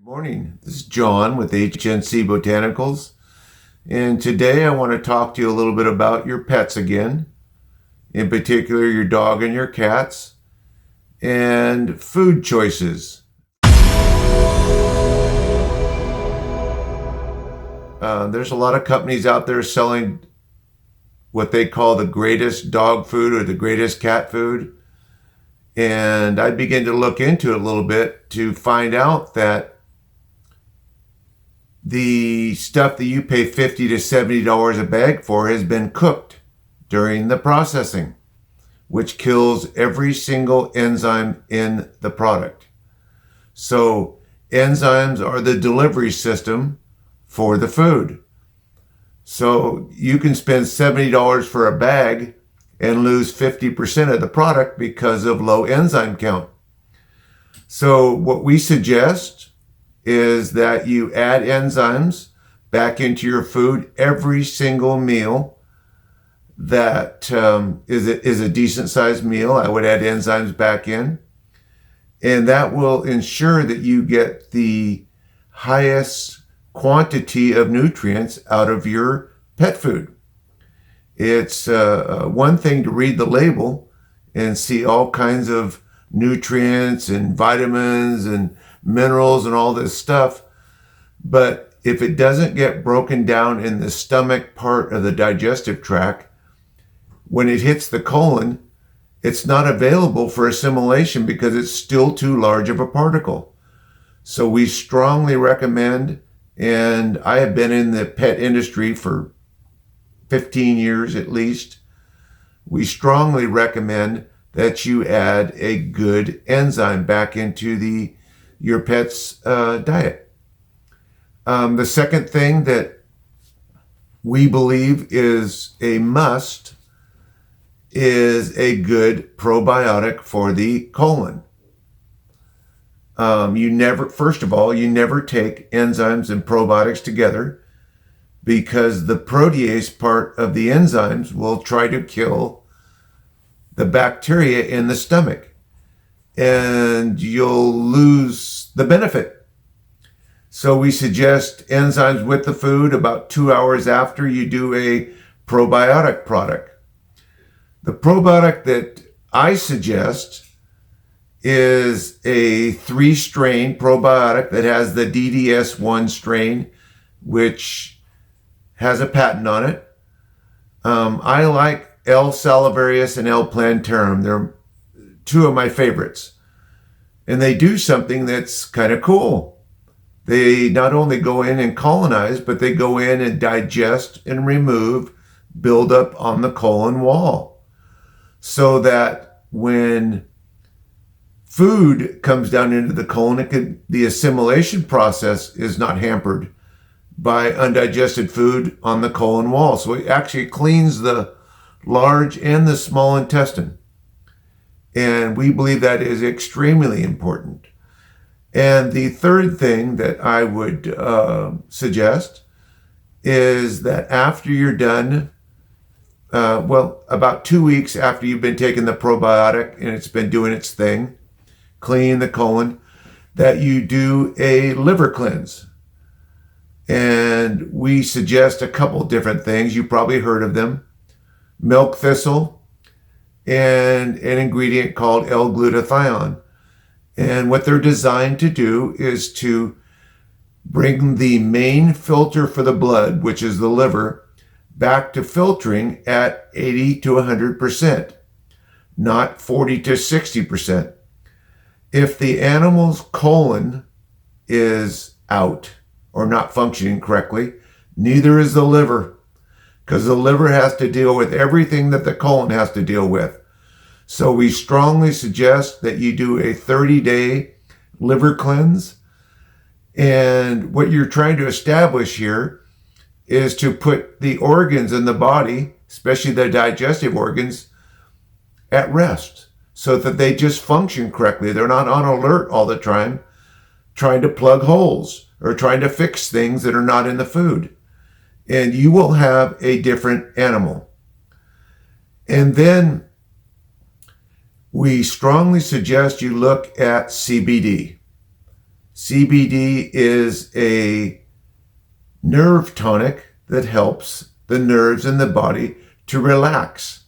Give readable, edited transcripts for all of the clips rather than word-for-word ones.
Morning. This is John with HNC Botanicals, and today I want to talk to you a little bit about your pets again, in particular your dog and your cats, and food choices. There's a lot of companies out there selling what they call the greatest dog food or the greatest cat food, and I began to look into it a little bit to find out that the stuff that you pay $50 to $70 a bag for has been cooked during the processing, which kills every single enzyme in the product. So enzymes are the delivery system for the food. So you can spend $70 for a bag and lose 50% of the product because of low enzyme count. So what we suggest is that you add enzymes back into your food every single meal that is a decent sized meal. I would add enzymes back in, and that will ensure that you get the highest quantity of nutrients out of your pet food. It's one thing to read the label and see all kinds of nutrients and vitamins and minerals and all this stuff, but if it doesn't get broken down in the stomach part of the digestive tract, when it hits the colon, it's not available for assimilation because it's still too large of a particle. So we strongly recommend, and I have been in the pet industry for 15 years at least, we strongly recommend that you add a good enzyme back into your pet's diet. The second thing that we believe is a must is a good probiotic for the colon. First of all, you never take enzymes and probiotics together because the protease part of the enzymes will try to kill the bacteria in the stomach, and you'll lose the benefit. So we suggest enzymes with the food about 2 hours after you do a probiotic product. The probiotic that I suggest is a 3-strain probiotic that has the DDS1 strain, which has a patent on it. I like L. salivarius and L. plantarum. They're two of my favorites. And they do something that's kind of cool. They not only go in and colonize, but they go in and digest and remove buildup on the colon wall. So that when food comes down into the colon, the assimilation process is not hampered by undigested food on the colon wall. So it actually cleans the large and the small intestine. And we believe that is extremely important. And the third thing that I would suggest is that after you're done, about 2 weeks after you've been taking the probiotic and it's been doing its thing, cleaning the colon, that you do a liver cleanse. And we suggest a couple different things. You probably heard of them. Milk thistle and an ingredient called L-glutathione. And what they're designed to do is to bring the main filter for the blood, which is the liver, back to filtering at 80 to 100%, not 40 to 60%. If the animal's colon is out or not functioning correctly, neither is the liver, because the liver has to deal with everything that the colon has to deal with. So we strongly suggest that you do a 30-day liver cleanse. And what you're trying to establish here is to put the organs in the body, especially the digestive organs, at rest so that they just function correctly. They're not on alert all the time, trying to plug holes or trying to fix things that are not in the food. And you will have a different animal. And then we strongly suggest you look at CBD. CBD is a nerve tonic that helps the nerves in the body to relax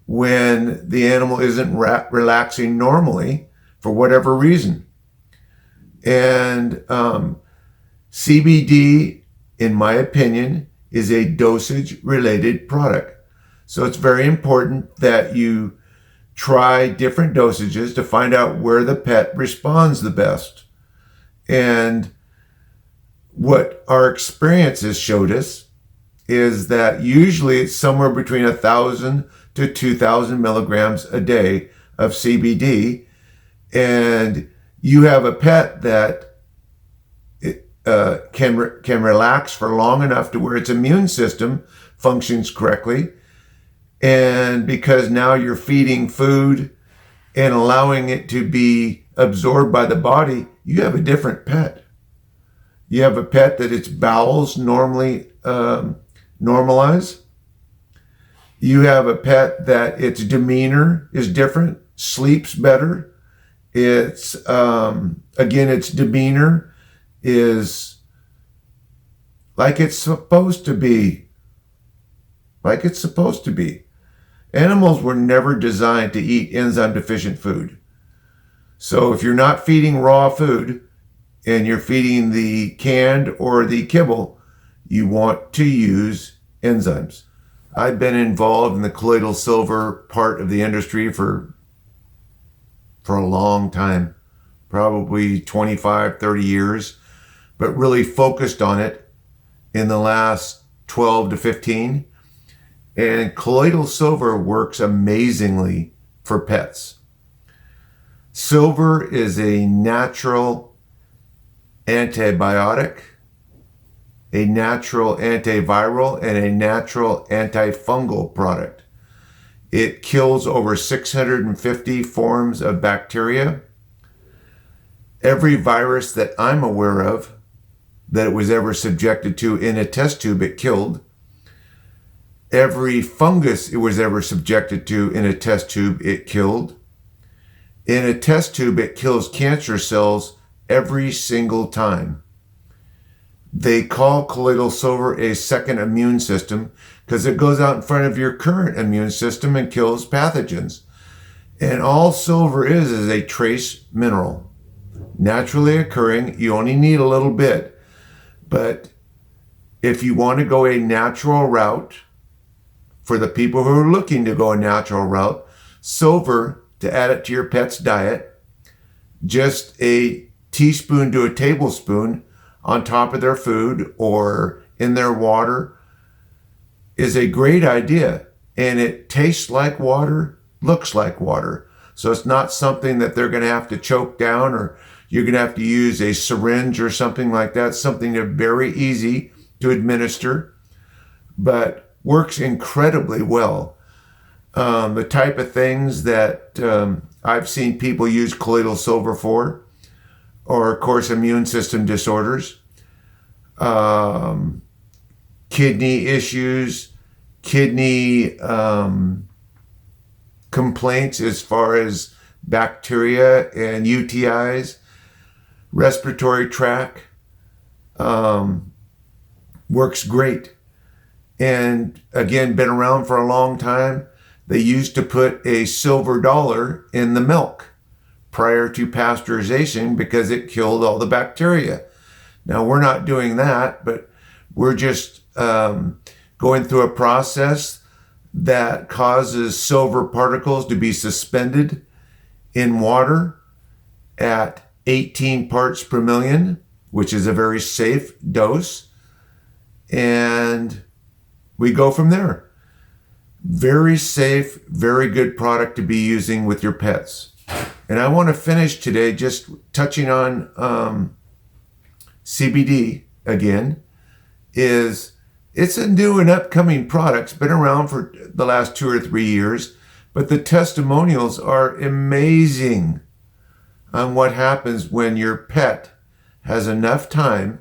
when the animal isn't relaxing normally for whatever reason. And CBD, in my opinion, is a dosage-related product. So it's very important that you try different dosages to find out where the pet responds the best. And what our experiences showed us is that usually it's somewhere between 1,000 to 2,000 milligrams a day of CBD. And you have a pet that can relax for long enough to where its immune system functions correctly. And because now you're feeding food and allowing it to be absorbed by the body, you have a different pet. You have a pet that its bowels normally normalize. You have a pet that its demeanor is different, sleeps better. Its demeanor is like it's supposed to be. Like it's supposed to be. Animals were never designed to eat enzyme deficient food. So if you're not feeding raw food and you're feeding the canned or the kibble, you want to use enzymes. I've been involved in the colloidal silver part of the industry for a long time, probably 25, 30 years, but really focused on it in the last 12 to 15. And colloidal silver works amazingly for pets. Silver is a natural antibiotic, a natural antiviral, and a natural antifungal product. It kills over 650 forms of bacteria. Every virus that I'm aware of that it was ever subjected to in a test tube, it killed. Every fungus it was ever subjected to in a test tube, it killed. In a test tube, it kills cancer cells every single time. They call colloidal silver a second immune system because it goes out in front of your current immune system and kills pathogens. And all silver is a trace mineral, naturally occurring. You only need a little bit. But if you want to go a natural route, for the people who are looking to go a natural route, silver, to add it to your pet's diet, just a teaspoon to a tablespoon on top of their food or in their water is a great idea. And it tastes like water, looks like water. So it's not something that they're going to have to choke down or you're going to have to use a syringe or something like that. Something that's very easy to administer, but works incredibly well. The type of things that I've seen people use colloidal silver for are, of course, immune system disorders, kidney issues, kidney complaints as far as bacteria and UTIs, respiratory tract, works great. And again, been around for a long time. They used to put a silver dollar in the milk prior to pasteurization because it killed all the bacteria. Now, we're not doing that, but we're just going through a process that causes silver particles to be suspended in water at 18 parts per million, which is a very safe dose. And we go from there. Very safe, very good product to be using with your pets. And I want to finish today just touching on CBD again. It's a new and upcoming product. It's been around for the last 2 or 3 years, but the testimonials are amazing on what happens when your pet has enough time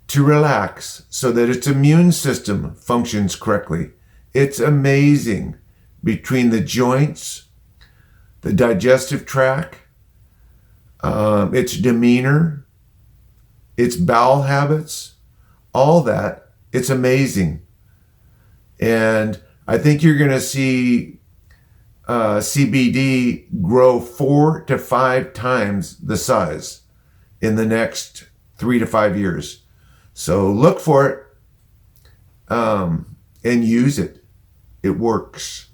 to relax so that its immune system functions correctly. It's amazing. Between the joints, the digestive tract, its demeanor, its bowel habits, all that. It's amazing. And I think you're going to see CBD grow 4 to 5 times the size in the next 3 to 5 years. So look for it and use it. It works.